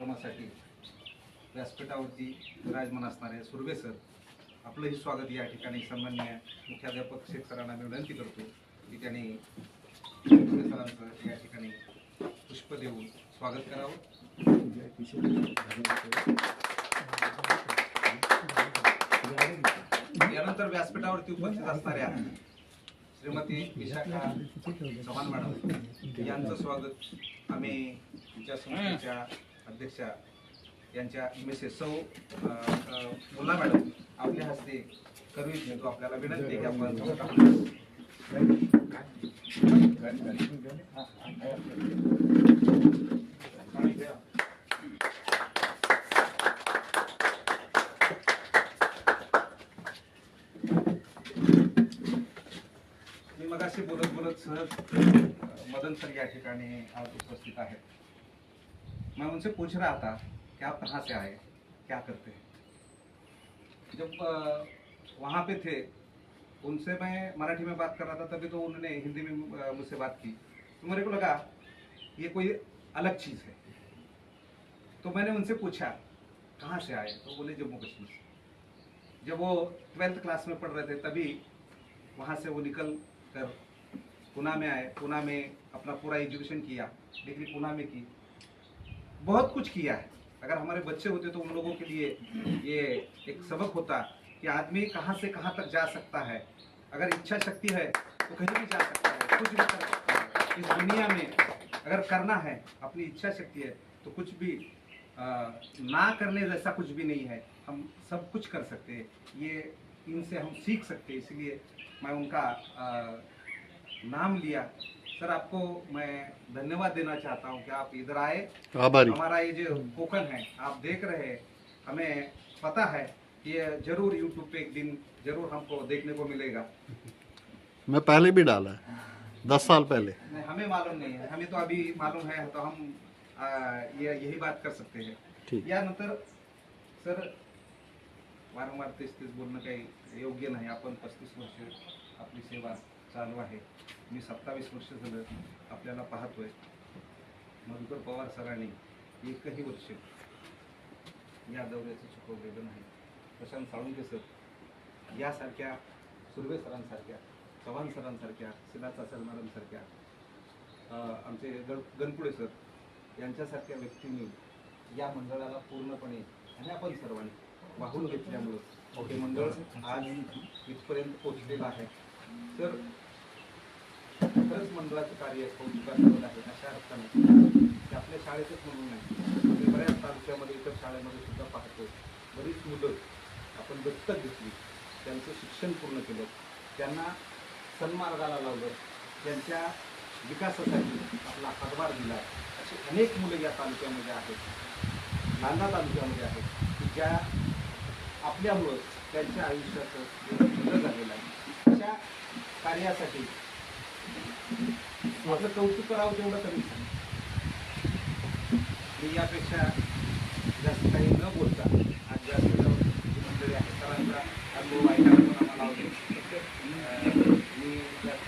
कार्यक्रमासाठी व्यासपीठावरती विराजमान असणारे सुर्वे सर, आपलंही स्वागत या ठिकाणी सन्माननीय मुख्याध्यापक शेख सरांना मी विनंती करतो की त्यांनी सुर्वे सरांचं या ठिकाणी पुष्प देऊन स्वागत करावं. यानंतर व्यासपीठावरती उपस्थित असणाऱ्या श्रीमती विशाखा चव्हाण मॅडम यांचं स्वागत आम्ही तुमच्या संस्थेच्या अध्यक्षा यांच्या मिसेस सौ मुल्ला मॅडम आपल्या हस्ते करू इच्छितो. आपल्याला विनंती की आपण मी मगाशी बोलत सहज मदन सर या ठिकाणी आज उपस्थित आहेत. मैं उनसे पूछ रहा था कि आप कहाँ से आए, क्या करते हैं. जब वहाँ पे थे उनसे मैं मराठी में बात कर रहा था, तभी तो उन्होंने हिंदी में मुझसे बात की, तो मेरे को लगा ये कोई अलग चीज़ है. तो मैंने उनसे पूछा कहाँ से आए, तो बोले जम्मू कश्मीर से. जब वो 12th क्लास में पढ़ रहे थे तभी वहाँ से वो निकल कर पुणे में आए. पुणे में अपना पूरा एजुकेशन किया, डिग्री पुणे में की, बहुत कुछ किया है. अगर हमारे बच्चे होते तो उन लोगों के लिए ये एक सबक होता कि आदमी कहाँ से कहाँ तक जा सकता है. अगर इच्छा शक्ति है तो कहीं भी जा सकता है, कुछ भी कर सकता है. इस दुनिया में अगर करना है, अपनी इच्छा शक्ति है तो कुछ भी ना करने जैसा कुछ भी नहीं है. हम सब कुछ कर सकते हैं. ये इनसे हम सीख सकते हैं. इसलिए मैं उनका नाम लिया. सर, आपको मैं धन्यवाद देना चाहता हूँ कि आप इधर आए. हमारा ये जो कोकन है आप देख रहे हैं, हमें पता है ये जरूर यूट्यूब पे एक दिन जरूर हमको देखने को मिलेगा. मैं पहले भी डाला है 10 साल पहले. नहीं, हमें मालूम नहीं है. हमें तो अभी मालूम है तो हम यही बात कर सकते हैं. यानंतर सर, वारंवार तेच बोलणं काही योग्य नाही. आपण 35 वर्ष आपली सेवा चालू आहे. मी 27 वर्ष झालं आपल्याला पाहतोय. मधुकर पवार सरांनी एकही वर्ष या दौऱ्याचं चुकवलेलं नाही. प्रशांत साळुंके सर यासारख्या, सुर्वे सरांसारख्या, चव्हाण सरांसारख्या, सिद्धार्थ सर मॅडम सारख्या, आमचे गणपुडे सर यांच्यासारख्या व्यक्तींनी या मंडळाला पूर्णपणे आणि आपण सर्वांनी वाहून घेतल्यामुळं हे मंडळ आज इथपर्यंत पोहोचलेलं आहे. तर खरंच मंडळाचं कार्य कौतुकास्पद आहे. अशा अर्थाने की आपल्या शाळेतच म्हणून नाही, मी बऱ्याच तालुक्यामध्ये इतर शाळेमध्ये सुद्धा पाहतो. बरीच मुलं आपण दत्तक घेतली, त्यांचं शिक्षण पूर्ण केलं, त्यांना सन्मार्गाला लावलं, त्यांच्या विकासासाठी आपला हातभार दिला. अशी अनेक मुलं या तालुक्यामध्ये आहेत, नांदा तालुक्यामध्ये आहेत की ज्या आपल्यामुळं त्यांच्या आयुष्याचं बदल झालेलं आहे. अशा कार्यासाठी आपलं कौतुक करावं तेवढं कमीच आहे. मी यापेक्षा जास्त काही न बोलता आज जास्त मंडळी आहे सरांचा अनुभव ऐकायला पण आम्हाला आवडेल. मी जास्त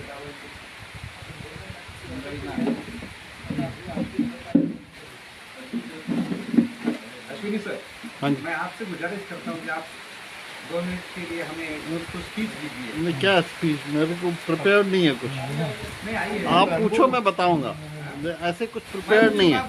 अश्विनी सर, मैं आपसे गुजारिश करता हूँ कि आप 2 मिनट के लिए हमें कुछ स्पीच दीजिए. मैं क्या स्पीच, मेरे को प्रिपेयर नहीं है कुछ. नहीं, आइए आप पूछो, मैं बताऊंगा. ऐसे कुछ प्रिपेयर नहीं है.